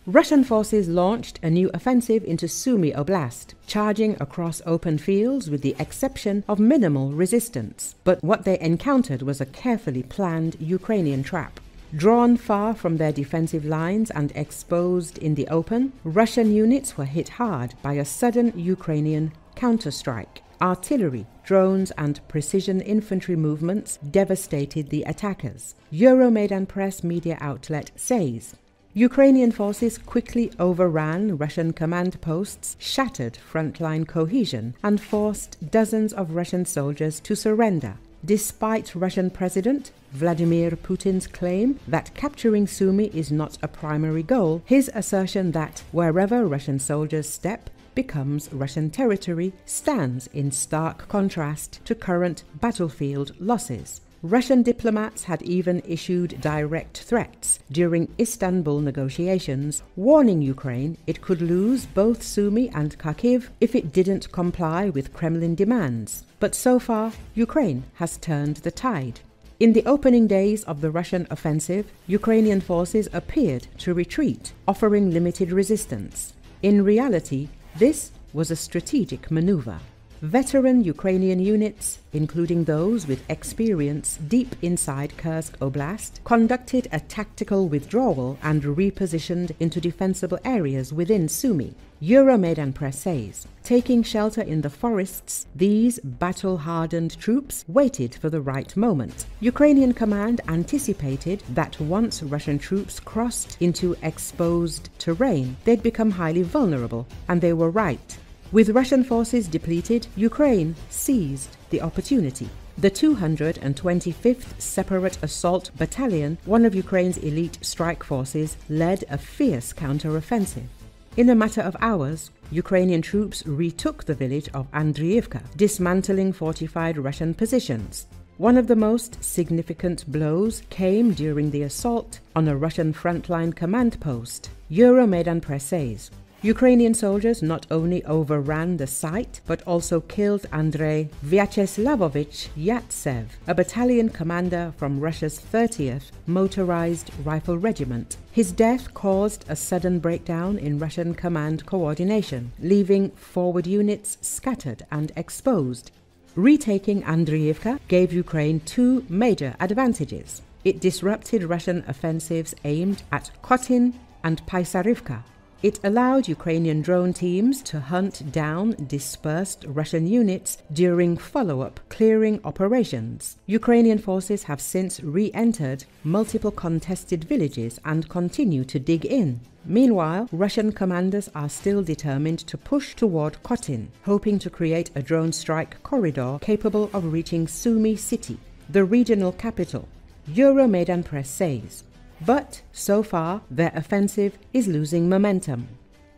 Russian forces launched a new offensive into Sumy Oblast, charging across open fields with the exception of minimal resistance. But what they encountered was a carefully planned Ukrainian trap. Drawn far from their defensive lines and exposed in the open, Russian units were hit hard by a sudden Ukrainian counterstrike. Artillery, drones and precision infantry movements devastated the attackers. Euromaidan Press media outlet says Ukrainian forces quickly overran Russian command posts, shattered frontline cohesion, and forced dozens of Russian soldiers to surrender. Despite Russian President Vladimir Putin's claim that capturing Sumy is not a primary goal, his assertion that wherever Russian soldiers step becomes Russian territory stands in stark contrast to current battlefield losses. Russian diplomats had even issued direct threats during Istanbul negotiations, warning Ukraine it could lose both Sumy and Kharkiv if it didn't comply with Kremlin demands. But so far, Ukraine has turned the tide. In the opening days of the Russian offensive, Ukrainian forces appeared to retreat, offering limited resistance. In reality, this was a strategic maneuver. Veteran Ukrainian units, including those with experience deep inside Kherson Oblast, conducted a tactical withdrawal and repositioned into defensible areas within Sumy. Euromaidan Press says, taking shelter in the forests, these battle-hardened troops waited for the right moment. Ukrainian command anticipated that once Russian troops crossed into exposed terrain, they'd become highly vulnerable, and they were right. With Russian forces depleted, Ukraine seized the opportunity. The 225th Separate Assault Battalion, one of Ukraine's elite strike forces, led a fierce counter-offensive. In a matter of hours, Ukrainian troops retook the village of Andriivka, dismantling fortified Russian positions. One of the most significant blows came during the assault on a Russian frontline command post. Euromaidan Press says, Ukrainian soldiers not only overran the site, but also killed Andrei Vyacheslavovich Yatsev, a battalion commander from Russia's 30th Motorized Rifle Regiment. His death caused a sudden breakdown in Russian command coordination, leaving forward units scattered and exposed. Retaking Andriivka gave Ukraine two major advantages. It disrupted Russian offensives aimed at Khotin and Pisarivka. It allowed Ukrainian drone teams to hunt down dispersed Russian units during follow-up clearing operations. Ukrainian forces have since re-entered multiple contested villages and continue to dig in. Meanwhile, Russian commanders are still determined to push toward Khotin, hoping to create a drone strike corridor capable of reaching Sumy city, the regional capital. Euromaidan Press says. But, so far, their offensive is losing momentum.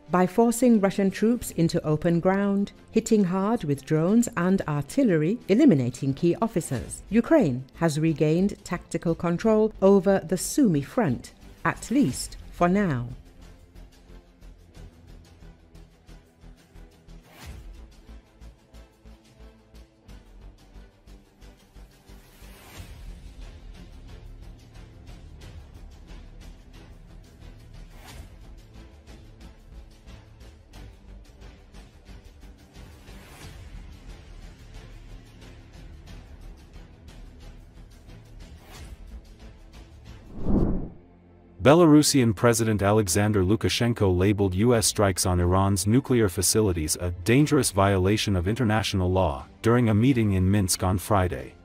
By forcing Russian troops into open ground, hitting hard with drones and artillery, eliminating key officers, Ukraine has regained tactical control over the Sumy front, at least for now. Belarusian President Alexander Lukashenko labeled U.S. strikes on Iran's nuclear facilities a dangerous violation of international law during a meeting in Minsk on Friday.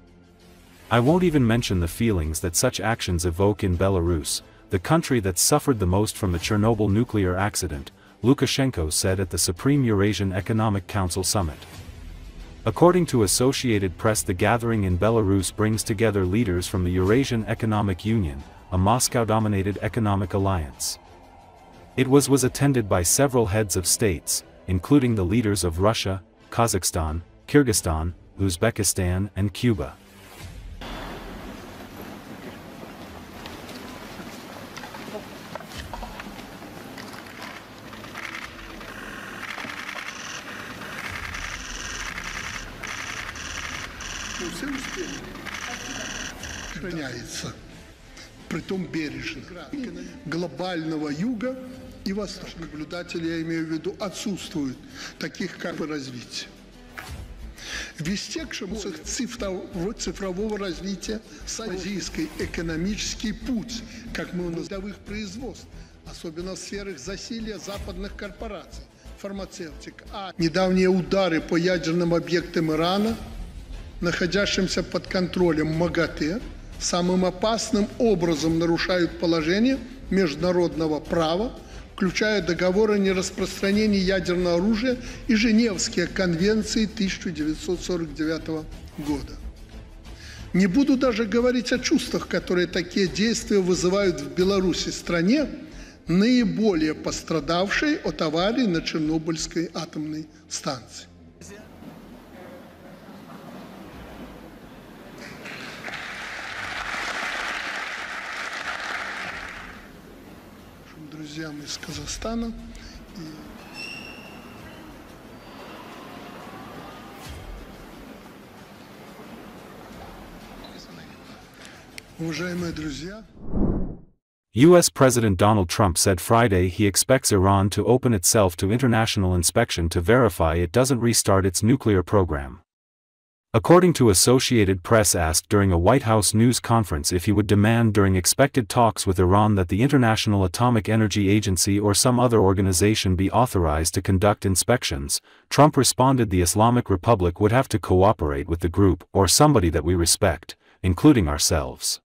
I won't even mention the feelings that such actions evoke in Belarus, the country that suffered the most from the Chernobyl nuclear accident, Lukashenko said at the Supreme Eurasian Economic Council summit. According to Associated Press, the gathering in Belarus brings together leaders from the Eurasian Economic Union, a Moscow-dominated economic alliance. It was attended by several heads of states, including the leaders of Russia, Kazakhstan, Kyrgyzstan, Uzbekistan, and Cuba. притом бережно. Глобального юга и востока. Наблюдатели, я имею в виду, отсутствуют таких как бы развития. Вестекшему цифрового развития азийский экономический путь, как мы называем, передовых производств, особенно в сферах засилья западных корпораций, фармацевтик. А недавние удары по ядерным объектам Ирана, находящимся под контролем МАГАТЭ, самым опасным образом нарушают положение международного права, включая договоры о нераспространении ядерного оружия и Женевские конвенции 1949 года. Не буду даже говорить о чувствах, которые такие действия вызывают в Беларуси, стране, наиболее пострадавшей от аварии на Чернобыльской атомной станции. Друзьям из Казахстана. Уважаемые друзья, U.S. President Donald Trump said Friday he expects Iran to open itself to international inspection to verify it doesn't restart its nuclear program. According to Associated Press, asked during a White House news conference if he would demand during expected talks with Iran that the International Atomic Energy Agency or some other organization be authorized to conduct inspections, Trump responded the Islamic Republic would have to cooperate with the group or somebody that we respect, including ourselves.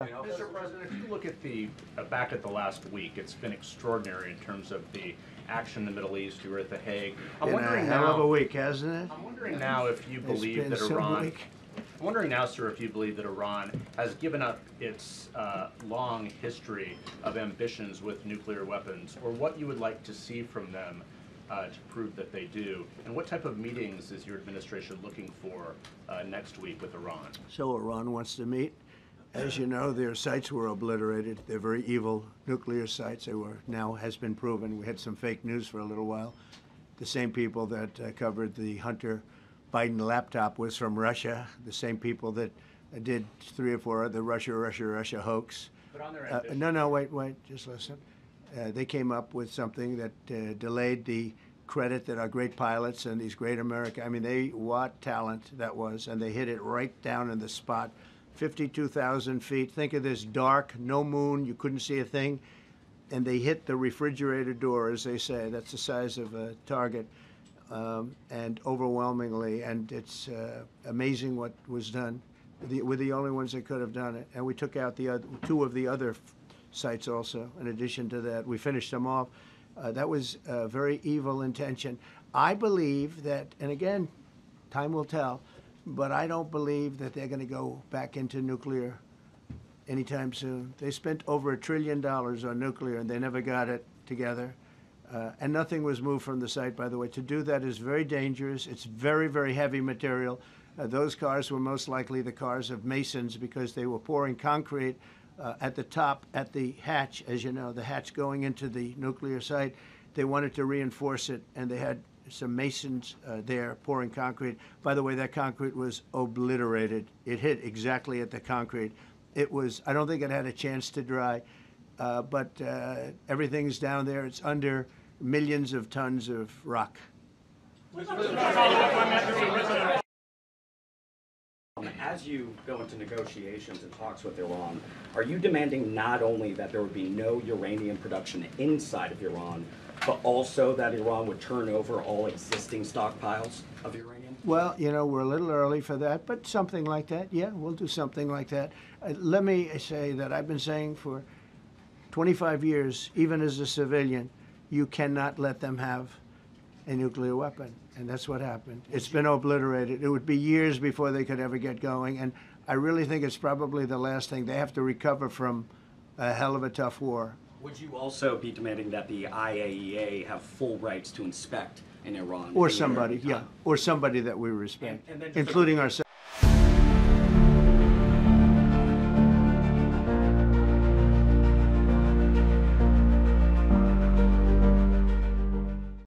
Mr. President, if you look at back at the last week, it's been extraordinary in terms of the action in the Middle East. You were at The Hague. I'm wondering now. Hell of a week, hasn't it? I'm wondering now if you believe that Iran. I'm wondering now, sir, if you believe that Iran has given up its long history of ambitions with nuclear weapons, or what you would like to see from them to prove that they do, and what type of meetings is your administration looking for next week with Iran? So Iran wants to meet. As you know, their sites were obliterated. They're very evil nuclear sites. They were, now has been proven. We had some fake news for a little while. The same people that covered the Hunter Biden laptop was from Russia. The same people that did 3 or 4 of the Russia hoax. But on their no, wait, just listen. They came up with something that delayed the credit that our great pilots and these great what talent that was, and they hit it right down in the spot. 52,000 feet. Think of this dark, no moon, you couldn't see a thing. And they hit the refrigerator door, as they say. That's the size of a target. And overwhelmingly, and it's amazing what was done. We're the only ones that could have done it. And we took out the 2 of the other sites also, in addition to that. We finished them off. That was a very evil intention. I believe that, and again, time will tell, but I don't believe that they're going to go back into nuclear anytime soon. They spent over $1 trillion on nuclear, and they never got it together. And nothing was moved from the site, by the way. To do that is very dangerous. It's very, very heavy material. Those cars were most likely the cars of masons because they were pouring concrete at the top, at the hatch, as you know, the hatch going into the nuclear site. They wanted to reinforce it, and they had some masons there pouring concrete. By the way, that concrete was obliterated. It hit exactly at the concrete. It was, I don't think it had a chance to dry, but everything's down there. It's under millions of tons of rock. As you go into negotiations and talks with Iran, are you demanding not only that there would be no uranium production inside of Iran, but also that Iran would turn over all existing stockpiles of uranium? Well, you know, we're a little early for that, but something like that, yeah, we'll do something like that. Let me say that I've been saying for 25 years, even as a civilian, you cannot let them have a nuclear weapon. And that's what happened. It's been obliterated. It would be years before they could ever get going. And I really think it's probably the last thing. They have to recover from a hell of a tough war. Would you also be demanding that the IAEA have full rights to inspect in Iran? Or somebody, yeah. Or somebody that we respect, including ourselves.